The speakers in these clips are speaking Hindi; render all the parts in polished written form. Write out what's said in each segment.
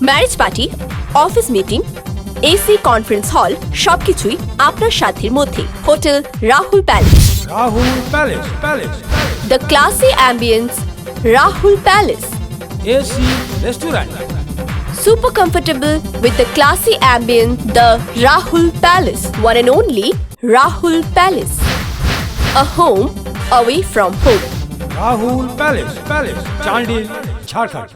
Marriage party, office meeting, AC conference hall সবকিছুই আপনার সাধ্যের মধ্যে। Hotel Rahul palace. Rahul Palace. The classy ambience Rahul palace. AC Restaurant. Super comfortable with the classy ambience, the Rahul Palace, one and only Rahul Palace. A home away from home. Rahul Palace. Chandil, Jharkhand.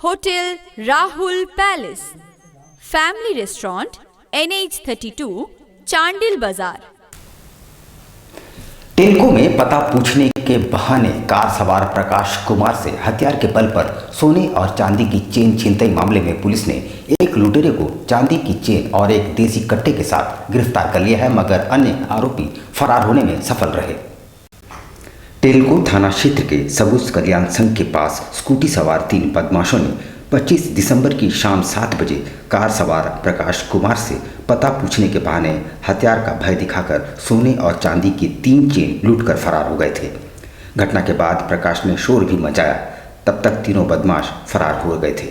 Hotel Rahul Palace. Family Restaurant, NH32, Chandil Bazaar. Telco में पता पूछने के बहाने कार सवार प्रकाश कुमार से हथियार के बल पर सोने और चांदी की चेन छीनते मामले में पुलिस ने एक लुटेरे को चांदी की चेन और एक देसी कट्टे के साथ गिरफ्तार कर लिया है, मगर अन्य आरोपी फरार होने में सफल रहे। टेल्को थाना क्षेत्र के सबुज कल्याण संघ के पास स्कूटी सवार 3 बदमाशों ने 25 दिसंबर की शाम 7 बजे कार सवार प्रकाश कुमार से पता पूछने के बहाने हथियार का भय दिखाकर सोने और चांदी की 3 चेन लूटकर फरार हो गए थे। घटना के बाद प्रकाश ने शोर भी मचाया, तब तक तीनों बदमाश फरार हो गए थे।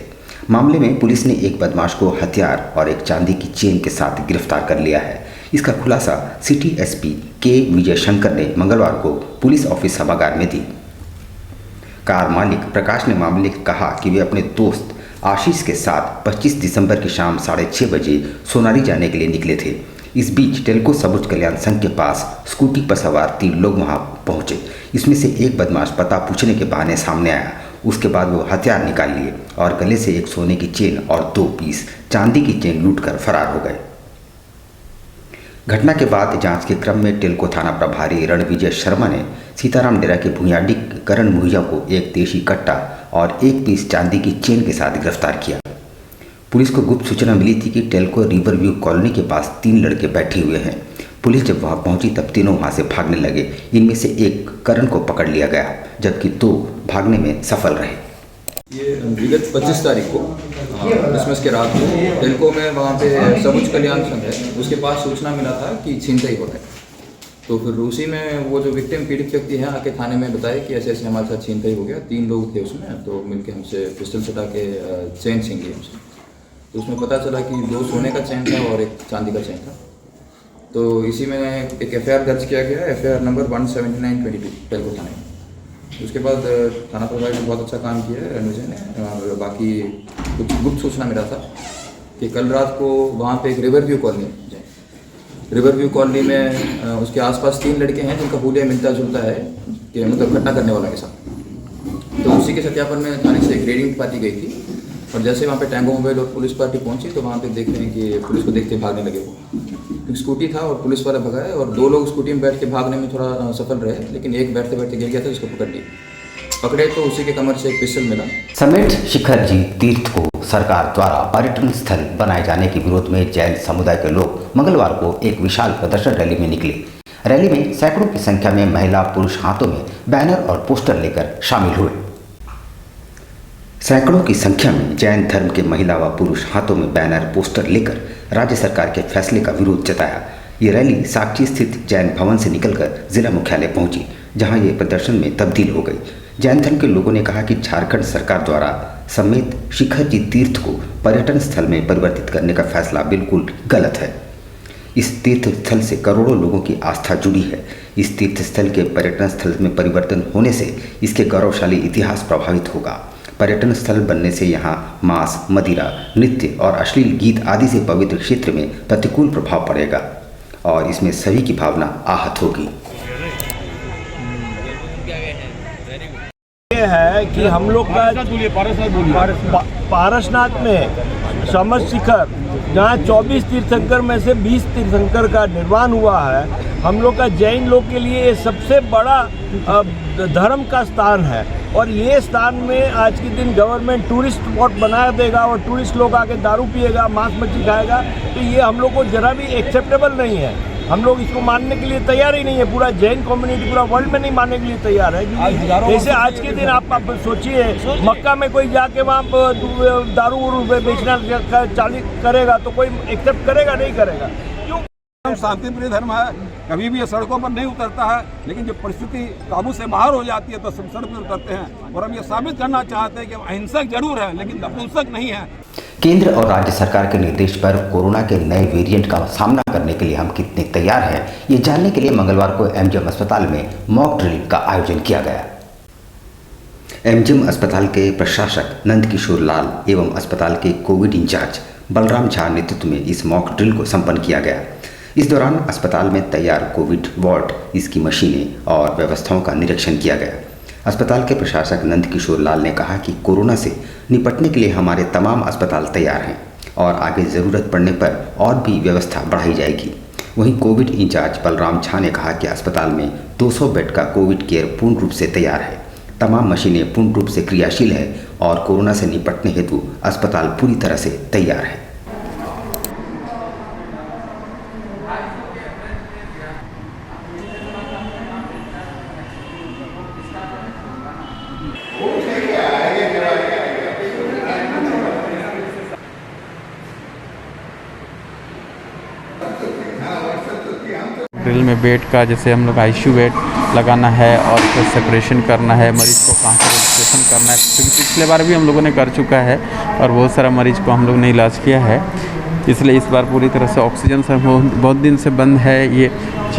मामले में पुलिस ने एक बदमाश को हथियार और एक चांदी की चेन के साथ गिरफ्तार कर लिया है। इसका खुलासा सिटी एसपी के विजय शंकर ने मंगलवार को पुलिस ऑफिस सभागार में दी। कार मालिक प्रकाश ने मामले में कहा कि वे अपने दोस्त आशीष के साथ 25 दिसंबर की शाम 6:30 बजे सोनारी जाने के लिए निकले थे। इस बीच टेल्को सबुज कल्याण संघ के पास स्कूटी पर सवार 3 लोग वहां पहुंचे। इसमें से एक बदमाश पता पूछने के बहाने सामने आया। उसके बाद वो हथियार निकाल लिए और गले से एक सोने की चेन और 2 पीस चांदी की चेन लूटकर फरार हो गए। घटना के बाद जांच के क्रम में टेल्को थाना प्रभारी रणविजय शर्मा ने सीताराम डेरा के भुयाडी करण मुहिया को एक देशी कट्टा और 1 पीस चांदी की चेन के साथ गिरफ्तार किया। पुलिस को गुप्त सूचना मिली थी कि टेल्को रिवर व्यू कॉलोनी के पास 3 लड़के बैठे हुए हैं। पुलिस जब वहां पहुंची तब तीनों वहां से भागने लगे। इनमें से एक करण को पकड़ लिया गया, जबकि 2 भागने में सफल रहे। ये विगत 25 तारीख को क्रिसमस के रात को टेल्को में वहाँ पे सबुज कल्याण संघ है, उसके पास सूचना मिला था कि छीनताई हो रहा है। तो फिर उसी में वो जो विक्टिम पीड़ित व्यक्ति है आके थाने में बताया कि ऐसे ऐसे हमारे साथ छीनताई हो गया। 3 लोग थे उसमें, तो मिलके हमसे पिस्टल सटा के चेन छीन ली हमसे। तो उसमें पता चला कि 2 सोने का चेन था और 1 चांदी का चेन था। तो इसी में एक FIR दर्ज किया गया, FIR नंबर 179/22 टेल्को थाने में। उसके बाद थाना प्रभारी ने बहुत अच्छा काम किया है रणविजय ने। और बाकी कुछ गुप्त सूचना मिला था कि कल रात को वहाँ पे एक रिवर व्यू कॉलोनी में उसके आसपास 3 लड़के हैं जिनका हुलिया मिलता जुलता है कि मतलब घटना करने वाला के साथ। तो उसी के सत्यापन में थाने से एक रेडिंग पार्टी गई थी और जैसे वहाँ पे टैंगो मोबाइल और पुलिस पार्टी पहुँची तो वहाँ पे देख रहे हैं कि पुलिस को देखते भागने लगे। वो स्कूटी था और पुलिस वाला भगाए और 2 लोग स्कूटी में बैठ के भागने में थोड़ा सफल रहे, लेकिन एक बैठते बैठते गिर गया था, जिसको पकड़े तो उसी के कमर से एक पिस्टल मिला। समेत शिखर जी तीर्थ को सरकार द्वारा पर्यटन स्थल बनाए जाने के विरोध में जैन समुदाय के लोग मंगलवार को एक विशाल प्रदर्शन रैली में निकले। रैली में सैकड़ों की संख्या में महिला पुरुष हाथों में बैनर और पोस्टर लेकर शामिल हुए। सैकड़ों की संख्या में जैन धर्म के महिला व पुरुष हाथों में बैनर पोस्टर लेकर राज्य सरकार के फैसले का विरोध जताया। ये रैली साक्षी स्थित जैन भवन से निकलकर जिला मुख्यालय पहुंची, जहां ये प्रदर्शन में तब्दील हो गई। जैन धर्म के लोगों ने कहा कि झारखंड सरकार द्वारा समेत शिखर जी तीर्थ को पर्यटन स्थल में परिवर्तित करने का फैसला बिल्कुल गलत है। इस तीर्थ स्थल से करोड़ों लोगों की आस्था जुड़ी है। इस तीर्थ स्थल के पर्यटन स्थल में परिवर्तन होने से इसके गौरवशाली इतिहास प्रभावित होगा। पर्यटन स्थल बनने से यहाँ मांस, मदिरा, नृत्य और अश्लील गीत आदि से पवित्र क्षेत्र में प्रतिकूल प्रभाव पड़ेगा और इसमें सभी की भावना आहत होगी। ये है कि हम लोग का पारसनाथ में समस्त शिखर, जहाँ 24 तीर्थंकर में से 20 तीर्थंकर का निर्माण हुआ है, हम लोग का जैन लोग के लिए ये सबसे बड़ा धर्म का स्थान है। और ये स्थान में आज के दिन गवर्नमेंट टूरिस्ट स्पॉट बना देगा और टूरिस्ट लोग आके दारू पिएगा, मांस मच्छी खाएगा, तो ये हम लोग को जरा भी एक्सेप्टेबल नहीं है। हम लोग इसको मानने के लिए तैयार ही नहीं है। पूरा जैन कम्युनिटी पूरा वर्ल्ड में नहीं मानने के लिए तैयार है। जैसे आज के दिन आप सोचिए, मक्का में कोई जाके वहाँ दारू बेचना चालू करेगा तो कोई एक्सेप्ट करेगा? नहीं करेगा। क्यों? शांतिप्रिय धर्म है, कभी भी ये सड़कों पर नहीं उतरता है, लेकिन जब परिस्थिति काबू से बाहर हो जाती है तो सब सड़क पर उतरते हैं। और हम ये साबित करना चाहते हैं कि हम अहिंसक जरूर हैं लेकिन नपुंसक नहीं है। केंद्र और राज्य सरकार के निर्देश पर कोरोना के नए वेरिएंट का सामना करने के लिए हम कितने तैयार हैं, ये जानने के लिए मंगलवार को एमजीएम अस्पताल में मॉक ड्रिल का आयोजन किया गया। एमजीएम अस्पताल के प्रशासक नंद किशोर लाल एवं अस्पताल के कोविड इंचार्ज बलराम झा नेतृत्व में इस मॉक ड्रिल को संपन्न किया गया। इस दौरान अस्पताल में तैयार कोविड वार्ड, इसकी मशीनें और व्यवस्थाओं का निरीक्षण किया गया। अस्पताल के प्रशासक नंद किशोर लाल ने कहा कि कोरोना से निपटने के लिए हमारे तमाम अस्पताल तैयार हैं और आगे ज़रूरत पड़ने पर और भी व्यवस्था बढ़ाई जाएगी। वहीं कोविड इंचार्ज बलराम झा ने कहा कि अस्पताल में 200 बेड का कोविड केयर पूर्ण रूप से तैयार है, तमाम मशीनें पूर्ण रूप से क्रियाशील है और कोरोना से निपटने हेतु अस्पताल पूरी तरह से तैयार है। ड्रिल में बेड का जैसे हम लोग आईसीयू बेड लगाना है और फिर सेपरेशन करना है, मरीज़ को कहाँ से रजिस्ट्रेशन करना है, क्योंकि पिछले बार भी हम लोगों ने कर चुका है और बहुत सारा मरीज़ को हम लोग ने इलाज किया है। इसलिए इस बार पूरी तरह से ऑक्सीजन सर बहुत दिन से बंद है, ये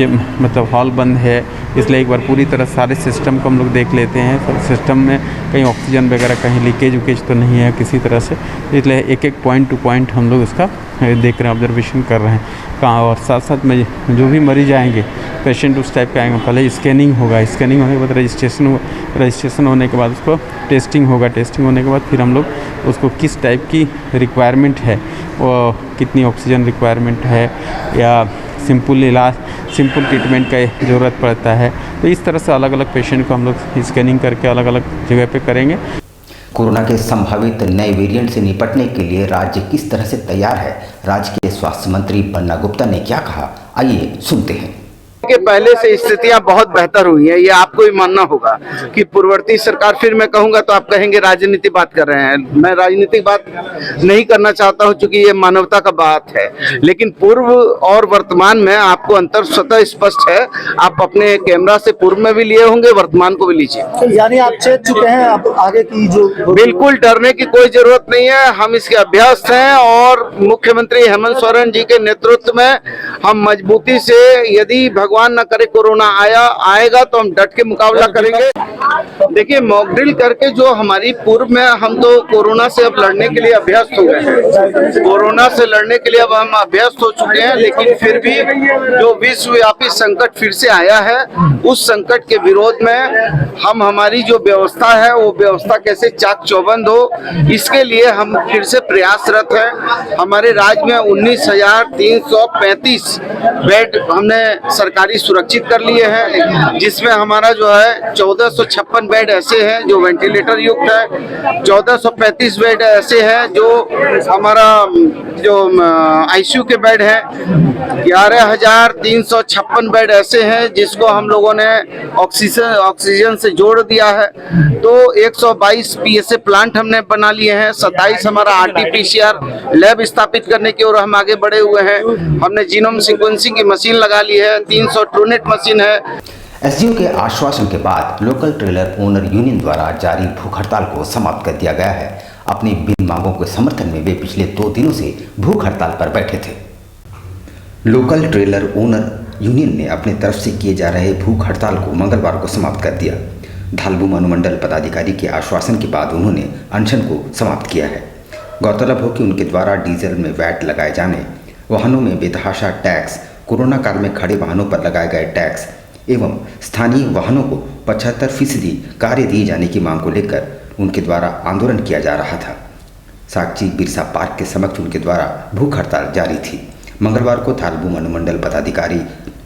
मतलब हॉल बंद है, इसलिए एक बार पूरी तरह सारे सिस्टम को हम लोग देख लेते हैं। तो सिस्टम में कहीं ऑक्सीजन वगैरह कहीं लीकेज उकेज तो नहीं है किसी तरह से, इसलिए एक एक पॉइंट टू पॉइंट हम लोग इसका देख रहे हैं, ऑब्जर्वेशन कर रहे हैं कहाँ। और साथ साथ में जो भी मरीज आएंगे, पेशेंट उस टाइप के आएंगे, पहले स्कैनिंग होगा, स्कैनिंग होने के बाद रजिस्ट्रेशन होने के बाद उसको टेस्टिंग होगा, टेस्टिंग होने के बाद फिर हम लोग उसको किस टाइप की रिक्वायरमेंट है, वो कितनी ऑक्सीजन रिक्वायरमेंट है या सिंपल ट्रीटमेंट का ज़रूरत पड़ता है, तो इस तरह से अलग अलग पेशेंट को हम लोग स्कैनिंग करके अलग अलग जगह पे करेंगे। कोरोना के संभावित नए वेरिएंट से निपटने के लिए राज्य किस तरह से तैयार है, राज्य के स्वास्थ्य मंत्री बन्ना गुप्ता ने क्या कहा, आइए सुनते हैं। के पहले से स्थितियां बहुत बेहतर हुई हैं, ये आपको भी मानना होगा कि पूर्ववर्ती सरकार, फिर मैं कहूंगा तो आप कहेंगे राजनीति बात कर रहे हैं। मैं राजनीतिक बात नहीं करना चाहता हूं क्योंकि ये मानवता का बात है, लेकिन पूर्व और वर्तमान में आपको अंतर स्वतः स्पष्ट है। आप अपने कैमरा से पूर्व में भी लिए होंगे, वर्तमान को भी लीजिए, यानी आप चेक चुके हैं। अब आगे की जो बिल्कुल डरने की कोई जरूरत नहीं है, हम इसके अभ्यस्त हैं और मुख्यमंत्री हेमंत सोरेन जी के नेतृत्व में हम मजबूती से, यदि भगवान न करे कोरोना आएगा तो हम डट के मुकाबला करेंगे। देखिए, मॉक ड्रिल करके जो हमारी पूर्व में, हम तो कोरोना से अब लड़ने के लिए अभ्यस्त हो गए हैं, कोरोना से लड़ने के लिए अब हम अभ्यस्त हो चुके हैं, लेकिन फिर भी जो विश्वव्यापी संकट फिर से आया है, उस संकट के विरोध में हम, हमारी जो व्यवस्था है वो व्यवस्था कैसे चाक चौबंद हो, इसके लिए हम फिर से प्रयासरत हैं। हमारे राज्य में 19,335 बेड हमने सरकारी सुरक्षित कर लिए हैं, जिसमें हमारा जो है 1456 बेड ऐसे हैं जो वेंटिलेटर युक्त है, 1435 बेड ऐसे हैं जो हमारा जो आईसीयू के बेड है, 11,356 बेड ऐसे हैं जिसको हम लोगों ने ऑक्सीजन से जोड़ दिया है। तो 122 पीएसए प्लांट हमने बना लिए हैं, 27 हमारा आरटीपीसीआर लैब स्थापित करने की ओर हम आगे बढ़े हुए हैं। हमने जीनोम सीक्वेंसिंग की मशीन लगा ली है, 300 ट्रूनेट मशीन है। एसडीओ के आश्वासन के बाद लोकल ट्रेलर ओनर यूनियन द्वारा जारी भूख हड़ताल को समाप्त कर दिया गया है। अपनी बिन मांगों के समर्थन में वे पिछले 2 दिनों से भूख हड़ताल पर बैठे थे। लोकल ट्रेलर ओनर यूनियन ने अपने तरफ से किए जा रहे भूख हड़ताल को मंगलवार को समाप्त कर दिया। धालबूम अनुमंडल पदाधिकारी के आश्वासन के बाद उन्होंने अनशन को समाप्त किया है। गौरतलब हो कि उनके द्वारा डीजल में वैट लगाए जाने, वाहनों में बेतहाशा टैक्स, कोरोना काल में खड़े वाहनों पर लगाए गए टैक्स एवं स्थानीय वाहनों को 75% कार्य दिए जाने की मांग को लेकर उनके द्वारा आंदोलन किया जा रहा था। साक्षी बिरसा पार्क के समक्ष उनके द्वारा भूख हड़ताल जारी थी। मंगलवार को धालबूम अनुमंडल पदाधिकारी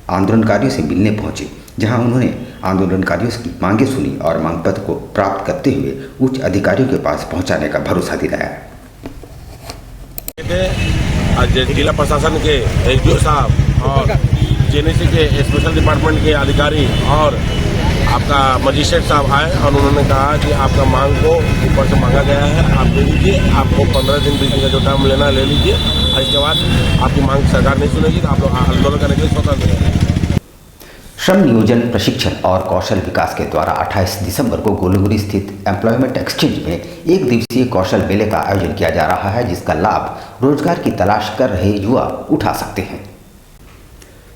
आंदोलनकारियों से मिलने पहुंचे, जहां उन्होंने आंदोलनकारियों की मांगें सुनी और मांग पत्र को प्राप्त करते हुए उच्च अधिकारियों के पास पहुंचाने का भरोसा दिलाया। आज जिला प्रशासन के एसडीओ साहब और जेएनएससी के स्पेशल डिपार्टमेंट के अधिकारी और आपका मजिस्ट्रेट साहब आए और उन्होंने कहा कि आपका मांग को ऊपर से मांगा गया है, आप दे दीजिए, आपको 15 दिन 20 दिन का जो टाइम लेना ले लीजिए, और इसके बाद आपकी मांग सरकार नहीं सुनेगी तो आप लोग आंदोलन करने के लिए स्वतंत्र हैं। श्रम नियोजन प्रशिक्षण और कौशल विकास के द्वारा 28 दिसंबर को गोलमुरी स्थित एम्प्लॉयमेंट एक्सचेंज में एक दिवसीय कौशल मेले का आयोजन किया जा रहा है, जिसका लाभ रोजगार की तलाश कर रहे युवा उठा सकते हैं।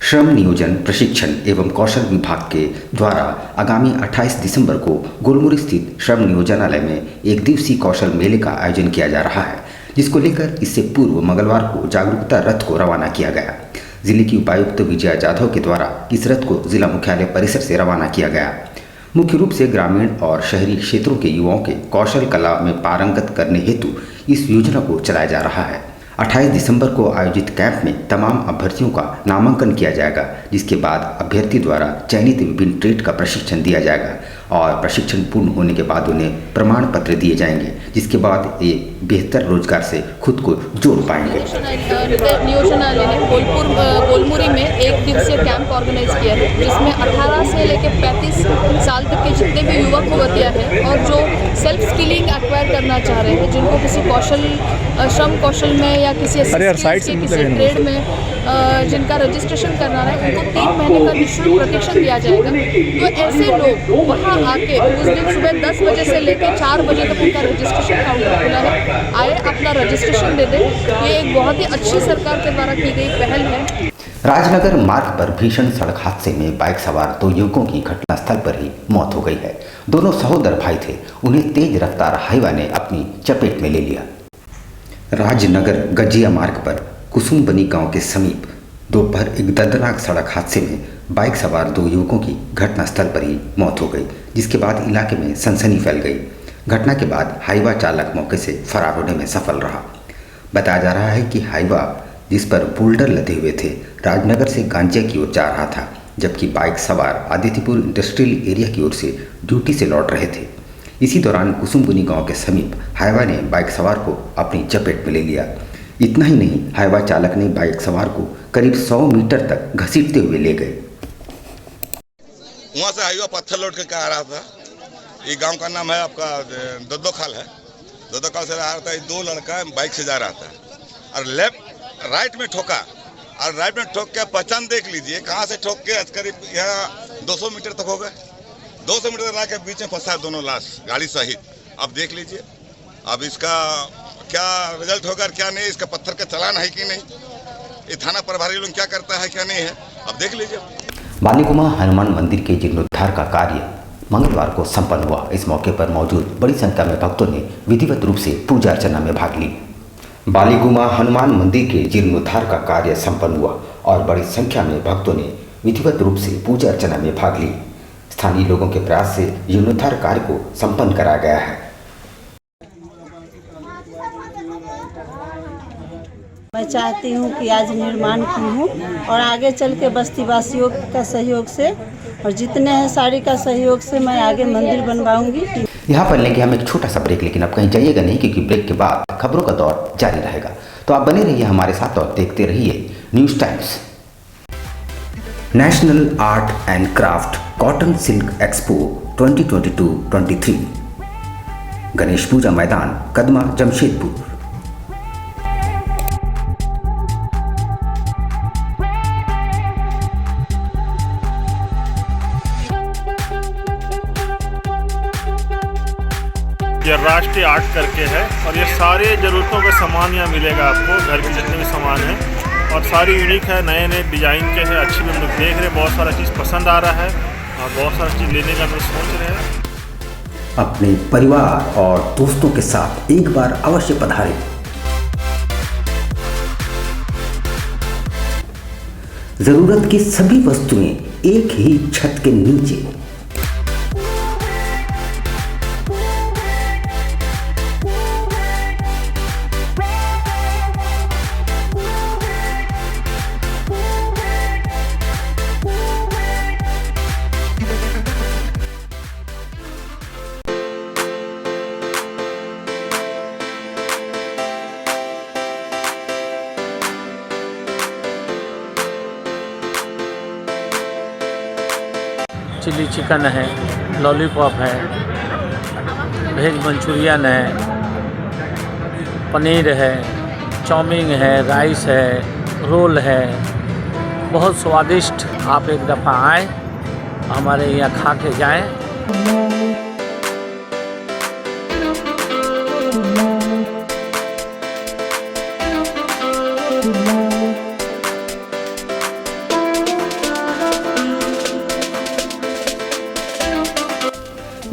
श्रम नियोजन प्रशिक्षण एवं कौशल विभाग के द्वारा आगामी 28 दिसंबर को गोलमुरी स्थित श्रम नियोजनालय में एक दिवसीय कौशल मेले का आयोजन किया जा रहा है, जिसको लेकर इससे पूर्व मंगलवार को जागरूकता रथ को रवाना किया गया। जिले की उपायुक्त विजया जाधव के द्वारा इस रथ को जिला मुख्यालय परिसर से रवाना किया गया। मुख्य रूप से ग्रामीण और शहरी क्षेत्रों के युवाओं के कौशल कला में पारंगत करने हेतु इस योजना को चलाया जा रहा है। 28 दिसंबर को आयोजित कैंप में तमाम अभ्यर्थियों का नामांकन किया जाएगा, जिसके बाद अभ्यर्थी द्वारा चयनित विभिन्न ट्रेड का प्रशिक्षण दिया जाएगा और प्रशिक्षण पूर्ण होने के बाद उन्हें प्रमाण पत्र दिए जाएंगे, जिसके बाद ये बेहतर रोजगार से खुद को जोड़ पाएंगे। नियोजनालय ने गोलमुरी में एक दिवसीय कैंप ऑर्गेनाइज किया है, जिसमें 18 से लेकर 35 साल तक के जितने भी युवक युवतियाँ हैं और जो सेल्फ स्किलिंग एक्वायर करना चाह रहे हैं, जिनको किसी श्रम कौशल में या किसी ट्रेड में जिनका रजिस्ट्रेशन करना है, उनको 3 महीने का निःशुल्क प्रशिक्षण दिया जाएगा। तो ऐसे लोग वहाँ आके उस दिन सुबह 10 बजे से लेकर 4 बजे तक उनका रजिस्ट्रेशन काउंटर खुला है, आए अपना रजिस्ट्रेशन दे दें। ये एक बहुत ही अच्छी सरकार के द्वारा की गई पहल है। राजनगर मार्ग पर भीषण सड़क हादसे में बाइक सवार 2 युवकों की घटनास्थल पर ही मौत हो गई है। दोनों सहोदर भाई थे, उन्हें तेज रफ्तार हाईवा ने अपनी चपेट में ले लिया। राजनगर गजिया मार्ग पर कुसुमबनी गांव के समीप दोपहर एक दर्दनाक सड़क हादसे में बाइक सवार 2 युवकों की घटनास्थल पर ही मौत हो गई, जिसके बाद इलाके में सनसनी फैल गई। घटना के बाद हाईवा चालक मौके से फरार होने में सफल रहा। बताया जा रहा है कि हाईवा जिस पर बोल्डर लदे हुए थे राजनगर से गांजिया की ओर जा रहा था, जबकि बाइक सवार आदित्यपुर इंडस्ट्रियल एरिया की ओर से ड्यूटी से लौट रहे थे। इसी दौरान कुसुमबनी गांव के समीप हाईवा ने बाइक सवार को अपनी चपेट में ले लिया। इतना ही नहीं, हाईवा चालक ने बाइक सवार को करीब 100 मीटर तक घसीटते हुए ले गए। वहाँ से हाईवा पत्थर लौट के आ रहा था। ये गांव का नाम है आपका दद्दोखाल है। दद्दोखाल से आ रहा था, 2 लड़का बाइक से जा रहा था और राइट में ठोका और राइट में ठोक के पहचान देख लीजिए कहाँ से ठोक के करीब यहाँ 200 मीटर तक हो गए। 200 मीटर ला के बीच में फंसा है दोनों लाश गाड़ी सहित। अब देख लीजिए अब इसका क्या रिजल्ट होगा क्या नहीं, इसका पत्थर का चालान है कि नहीं, ये थाना प्रभारी लोग क्या करता है क्या नहीं है, अब देख लीजिए। बालीकुमा हनुमान मंदिर के जीर्णोद्धार का कार्य मंगलवार को संपन्न हुआ। इस मौके पर मौजूद बड़ी संख्या में भक्तों ने विधिवत रूप से पूजा अर्चना में भाग ली। बालीकुमा हनुमान मंदिर के जीर्णोद्धार का कार्य संपन्न हुआ और बड़ी संख्या में भक्तों ने विधिवत रूप से पूजा अर्चना में भाग ली। स्थानीय लोगों के प्रयास से जीर्णोद्धार कार्य को संपन्न कराया गया है। मैं चाहती हूँ कि आज निर्माण की हूँ और आगे चल के बस्ती वासियों का सहयोग से और जितने हैं सारी का सहयोग से मैं आगे मंदिर बनवाऊंगी। यहाँ पर लेंगे हम एक छोटा सा ब्रेक, लेकिन अब कहीं जाइएगा नहीं, क्योंकि ब्रेक के बाद खबरों का दौर जारी रहेगा। तो आप बने रहिए हमारे साथ और देखते रहिए news times. National art and craft cotton silk expo 2022-23 Ganesh Puja Maidan Kadma Jamshedpur. ये राष्ट्रीय आर्ट करके है और ये सारे ज़रूरतों के सामान यहाँ मिलेगा आपको, घर के जितने भी सामान हैं और सारी यूनिक है, नए नए डिज़ाइन के हैं। अच्छी भी हम लोग देख रहे हैं, बहुत सारा चीज़ पसंद आ रहा है और बहुत सारा चीज़ लेने का हम लोग सोच रहे हैं। अपने परिवार और दोस्तों के साथ एक बार अवश्य पधारें। जरूरत की सभी वस्तुएं एक ही छत के नीचे। चिली चिकन है, लॉलीपॉप है, वेज मंचूरियन है, पनीर है, चाउमीन है, राइस है, रोल है, बहुत स्वादिष्ट। आप एक दफ़ा आएँ हमारे यहाँ खा के जाएं।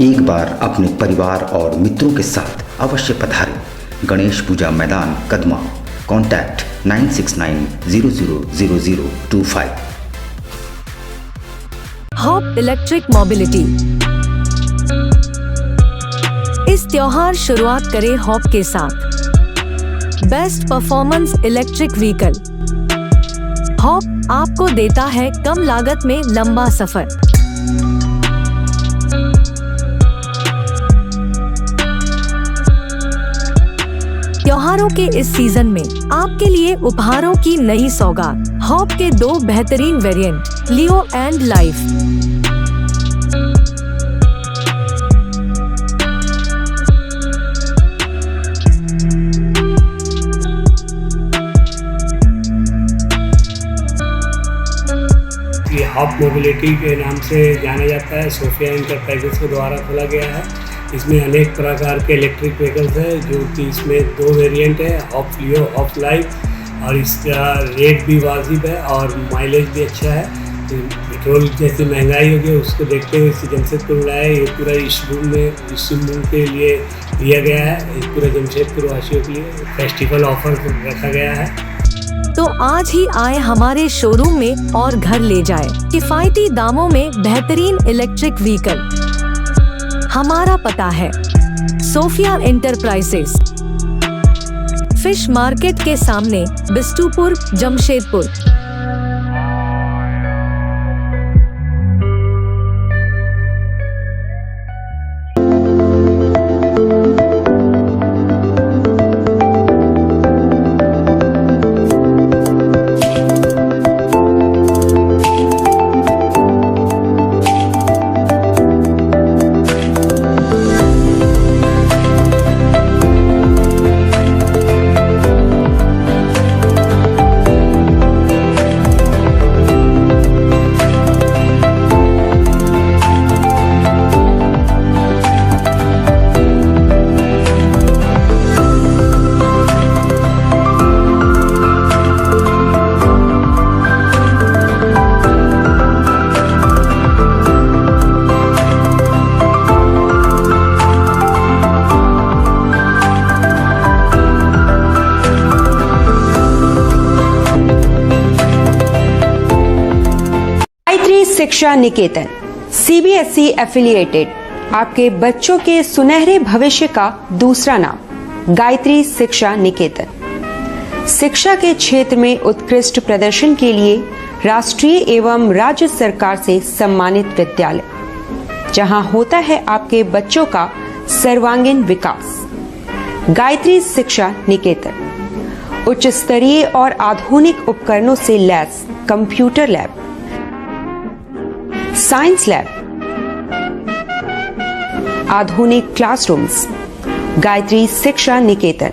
एक बार अपने परिवार और मित्रों के साथ अवश्य पधारें Ganesh Puja Maidan Kadma. Contact 9690000025। Hop electric mobility. इस त्योहार शुरुआत करें हॉप के साथ best performance electric vehicle. Hop आपको देता है कम लागत में लंबा सफर। त्योहारों के इस सीजन में आपके लिए उपहारों की नई सौगात। हॉप के 2 बेहतरीन वेरिएंट लियो एंड लाइफ। ये हॉप मोबिलिटी के नाम से जाना जाता है, सोफिया इंटरप्राइजेस के द्वारा खोला गया है। इसमें अनेक प्रकार के इलेक्ट्रिक व्हीकल्स है, जो कि इसमें 2 वेरिएंट है, हॉप लियो, हॉप लाइफ। और इसका रेट भी वाजिब है और माइलेज भी अच्छा है। पेट्रोल जैसी महंगाई होगी उसको देखते हुए इसे जमशेदपुर लाया है। ये पूरा इस रूम के लिए दिया गया है, पूरा जमशेदपुर वासियों के लिए फेस्टिवल ऑफर रखा गया है। तो आज ही आए हमारे शोरूम में और घर ले जाए किफायती दामों में बेहतरीन इलेक्ट्रिक व्हीकल। हमारा पता है सोफिया इंटरप्राइजेस, फिश मार्केट के सामने, बिष्टुपुर, जमशेदपुर। शिक्षा निकेतन CBSE एफिलिएटेड आपके बच्चों के सुनहरे भविष्य का दूसरा नाम गायत्री शिक्षा निकेतन। शिक्षा के क्षेत्र में उत्कृष्ट प्रदर्शन के लिए राष्ट्रीय एवं राज्य सरकार से सम्मानित विद्यालय, जहां होता है आपके बच्चों का सर्वांगीण विकास। गायत्री शिक्षा निकेतन उच्च स्तरीय और आधुनिक उपकरणों से lace computer lab, science lab, आधुनिक क्लासरूम्स। गायत्री शिक्षा निकेतन।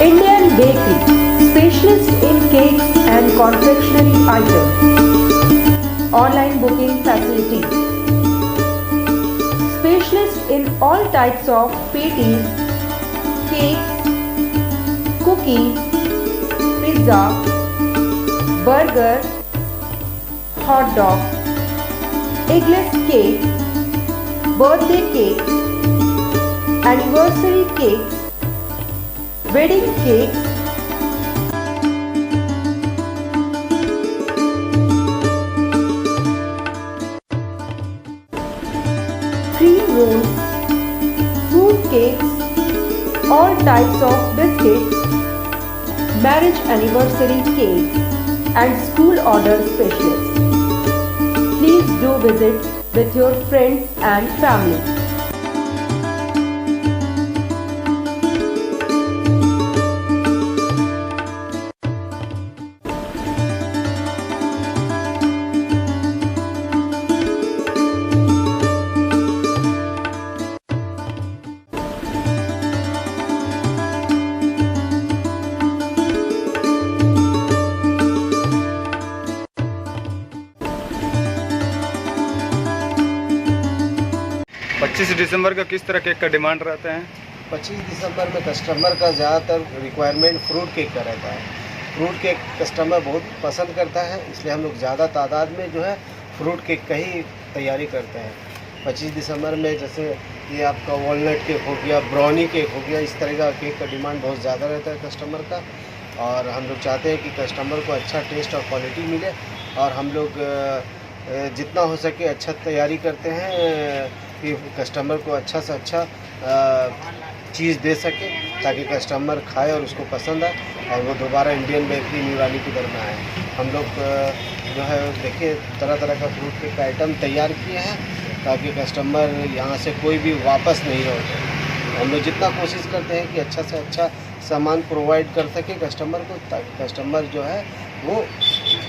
Indian Bakery, specialist in cakes and confectionery items. Online booking facilities. Specialist in all types of patties, cakes, cookies, pizza, burger, hot dog, eggless cake, birthday cake, anniversary cakes, wedding cakes, cream rolls, fruit cakes, all types of biscuits, marriage anniversary cakes and school order specialists. Please do visit with your friends and family. 25 दिसंबर का किस तरह केक का डिमांड रहता है? 25 दिसंबर में कस्टमर का ज़्यादातर रिक्वायरमेंट फ्रूट केक का रहता है। फ्रूट केक कस्टमर बहुत पसंद करता है, इसलिए हम लोग ज़्यादा तादाद में जो है फ्रूट केक का ही तैयारी करते हैं। 25 दिसंबर में जैसे ये आपका वॉलनट केक हो गया, ब्राउनी केक हो गया, इस तरह का केक का डिमांड बहुत ज़्यादा रहता है कस्टमर का। और हम लोग चाहते हैं कि कस्टमर को अच्छा टेस्ट और क्वालिटी मिले, और हम लोग जितना हो सके अच्छा तैयारी करते हैं कि कस्टमर को अच्छा से अच्छा चीज़ दे सके, ताकि कस्टमर खाए और उसको पसंद आए और वो दोबारा इंडियन बेकरी न्यूरानी की तरफ में आए। हम लोग जो है देखिए तरह तरह का फ्रूट केक का आइटम तैयार किए हैं, ताकि कस्टमर यहाँ से कोई भी वापस नहीं लौटे। हम लोग जितना कोशिश करते हैं कि अच्छा से अच्छा सामान प्रोवाइड कर सके कस्टमर को, ताकि कस्टमर जो है वो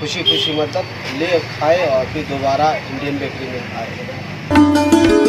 खुशी खुशी मतलब ले खाए और फिर दोबारा इंडियन बेकरी में आए।